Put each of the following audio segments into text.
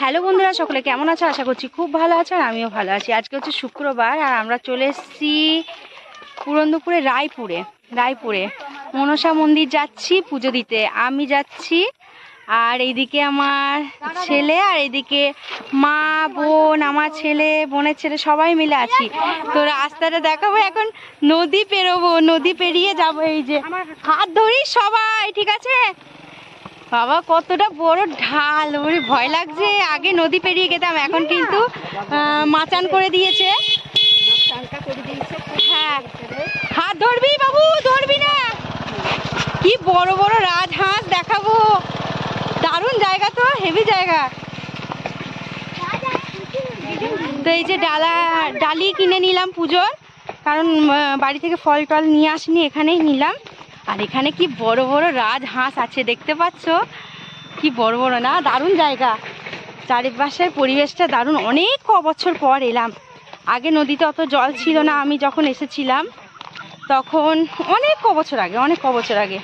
Hello বন্ধুরা, সকলে কেমন আছো? আশা করছি খুব ভালো আছো আর আমিও ভালো আছি। আজকে হচ্ছে শুক্রবার আর আমরা চলে এসেছি পুরন্দরপুরে রায়পুরে মনসা মন্দির যাচ্ছি পুজো দিতে। আমি যাচ্ছি আর এইদিকে আমার ছেলে আর এইদিকে মা, বোন, আমার ছেলে, বোনের ছেলে সবাই মিলে আছি। তো রাস্তাটা দেখাবো, এখন নদী পেরোবো, নদী পেরিয়ে যাবো। এই যে হাত ধরি সবাই, ঠিক আছে? বাবা কতটা বড় ঢাল, ওরে ভয় লাগছে। আগে নদী পেরিয়ে গেতাম, এখন কিন্তু মাচান করে দিয়েছে। হ্যাঁ, হাত ধরবি বাবু, ধরবি না। কি বড় বড় রাজহাঁস দেখাবো, দারুণ জায়গা তো, হেভি জায়গা। তো এই যে ডালি কিনে নিলাম পুজোর, কারণ বাড়ি থেকে ফল টল নিয়ে আসিনি, এখানেই নিলাম। আর এখানে কি বড় বড় রাজহাঁস আছে, দেখতে পাচ্ছ? কি বড় বড় না, দারুণ জায়গা। চারিপাশের পরিবেশটা দারুণ। অনেক বছর পর এলাম। আগে নদীতে অত জল ছিল না, আমি যখন এসেছিলাম তখন অনেক বছর আগে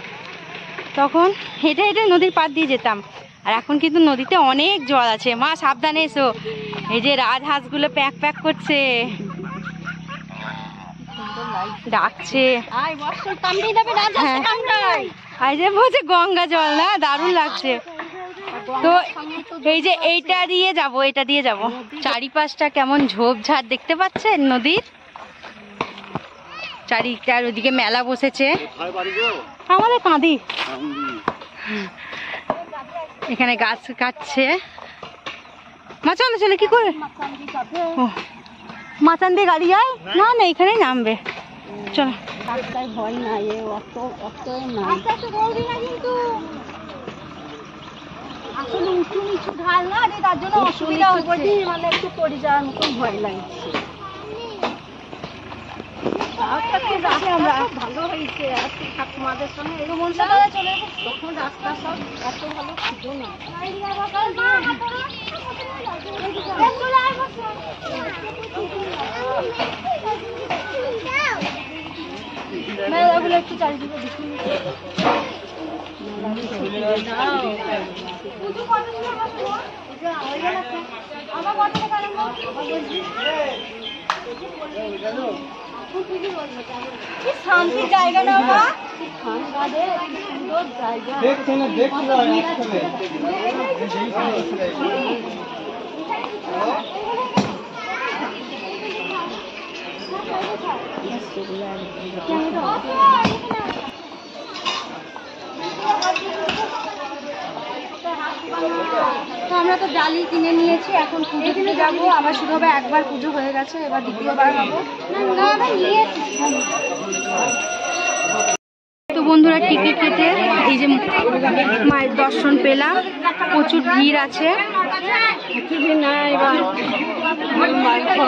তখন হেঁটে হেঁটে নদীর পাড় দিয়ে যেতাম। আর এখন কিন্তু নদীতে অনেক জল আছে। মা সাবধানে এসো। এই যে রাজহাঁসগুলো প্যাক প্যাক করছে, ডাকছে। এই যে বলছে গঙ্গা জল না, দারুণ লাগছে। তো এই যে এটা দিয়ে যাব। চারিপাশটা কেমন ঝোপঝাড় দেখতে পাচ্ছেন নদীর চারিটার। ওদিকে মেলা বসেছে, আমাদের কাঁদি। এখানে গাছ কাটছে। মা চলে চলে কি করে মাচান দিয়ে গাড়ি যায় না? না, এখানেই নামবে। চলো। ভয় নাই, আসলে উঁচু নিচু ঢাল না, তার জন্য অসুবিধা হচ্ছে, মানে একটু পড়ে যাওয়ার মতন ভয় লাগছে। ভালো হয়েছে ঠাকুমাদের সঙ্গে চলে তখন রাস্তা সব এত ভালো ছিল না। মেলাগুলো একটু চারিদিকে দেখি। শান্তির জায়গা না, সুন্দর জায়গা। তো আমরা তো ডালি কিনে নিয়েছি, এখন পুজো দিতে যাবো। আবার শুরু হবে, একবার পুজো হয়ে গেছে, এবার দ্বিতীয়বার হবো। তো বন্ধুরা, টিকিট কেটে এই যে মায়ের দর্শন পেলাম। প্রচুর ভিড় আছে,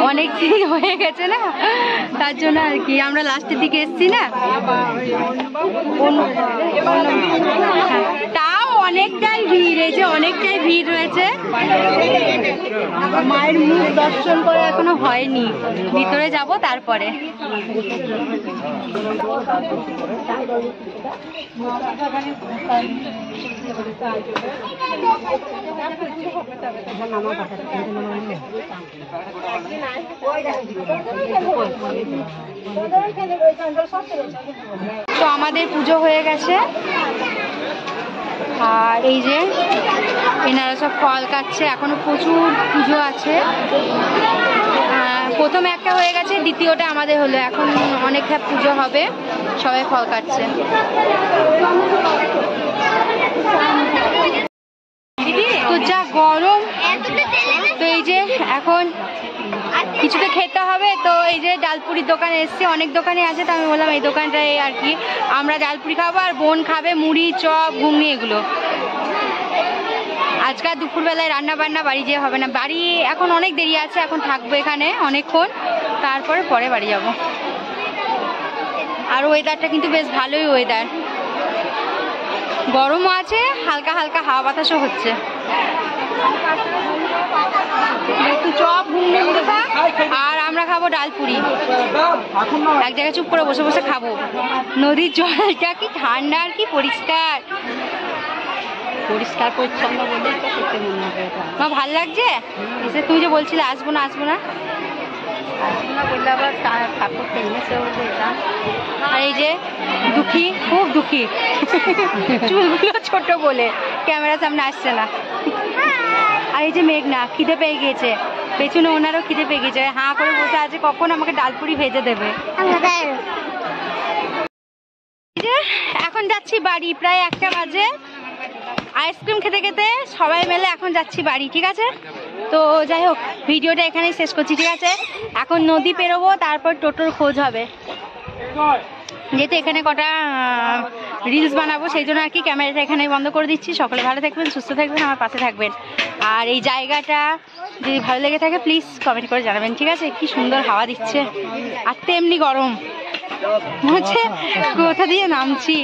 অনেক দিন হয়ে গেছে না, তার জন্য আর কি। আমরা লাস্টের দিকে এসছি না, তাও অনেকটাই ভিড়। এই যে অনেকটাই ভিড় রয়েছে। মায়ের মুখ দর্শন করে এখনো হয়নি, ভিতরে যাব তারপরে। তো আমাদের পুজো হয়ে গেছে, আর এই যে এনারা সব ফল কাটছে। এখনো প্রচুর পুজো আছে। প্রথম একটা হয়ে গেছে, দ্বিতীয়টা আমাদের হলো। এখন অনেকটা পুজো হবে, সবাই ফল কাটছে। তো যা গরম, তো এই যে এখন কিছুটা খেতে হবে। তো এই যে ডালপুরির দোকানে এসছি, অনেক দোকানে আছে, তো আমি বললাম এই দোকানটায় আর কি আমরা ডালপুরি খাবো, আর বোন খাবে মুড়ি, চপ, ঘুগনি এগুলো। আজকাল দুপুরবেলায় রান্না বান্না বাড়ি যেয়ে হবে না, বাড়ি এখন অনেক দেরি আছে, এখন থাকবো এখানে অনেকক্ষণ, তারপরে পরে বাড়ি যাব। আর ওয়েদারটা কিন্তু বেশ ভালোই ওয়েদার, গরমও আছে, হালকা হালকা হাওয়া বাতাসও হচ্ছে। একটু চপ, ঘুগনি আর আমরা খাবো ডালপুরি। এক জায়গায় চুপ করে বসে বসে খাবো। নদীর জলটা কি ঠান্ডা আর কি পরিষ্কার। পরিষ্কার পরিচ্ছন্ন বলে তো করতে মনে হবে এটা। মা ভাল লাগছে এসে? তুমি যে বলছিলে আসবো না আসবো না, আসবো না বললে আবার ঠাকুরটা এনেছে বলে এটা। আর এই যে দুঃখী, খুব দুঃখী, চুলগুলো ছোট বলে ক্যামেরার সামনে আসছে না। আর এই যে মেঘনা খিদে পেয়ে গিয়েছে, পেছনে ওনারও খিদে পেয়ে গেছে, হাঁ করে বসে আছে কখন আমাকে ডালপুরি ভেজে দেবে। এই যে এখন যাচ্ছি বাড়ি, প্রায় 1টা বাজে। আইসক্রিম খেতে খেতে সবাই মিলে এখন যাচ্ছি বাড়ি, ঠিক আছে? তো যাই হোক, ভিডিওটা এখানেই শেষ করছি, ঠিক আছে? এখন নদী পেরোবো, তারপর টোটোর খোঁজ হবে, যেহেতু এখানে কটা রিলস বানাবো, সেই জন্য আর কি ক্যামেরাটা এখানেই বন্ধ করে দিচ্ছি। সকলে ভালো থাকবেন, সুস্থ থাকবেন, আমার পাশে থাকবেন। আর এই জায়গাটা যদি ভালো লেগে থাকে প্লিজ কমেন্ট করে জানাবেন, ঠিক আছে? কি সুন্দর হাওয়া দিচ্ছে, আর তেমনি গরম, মনে হচ্ছে কোথা দিয়ে নামছি।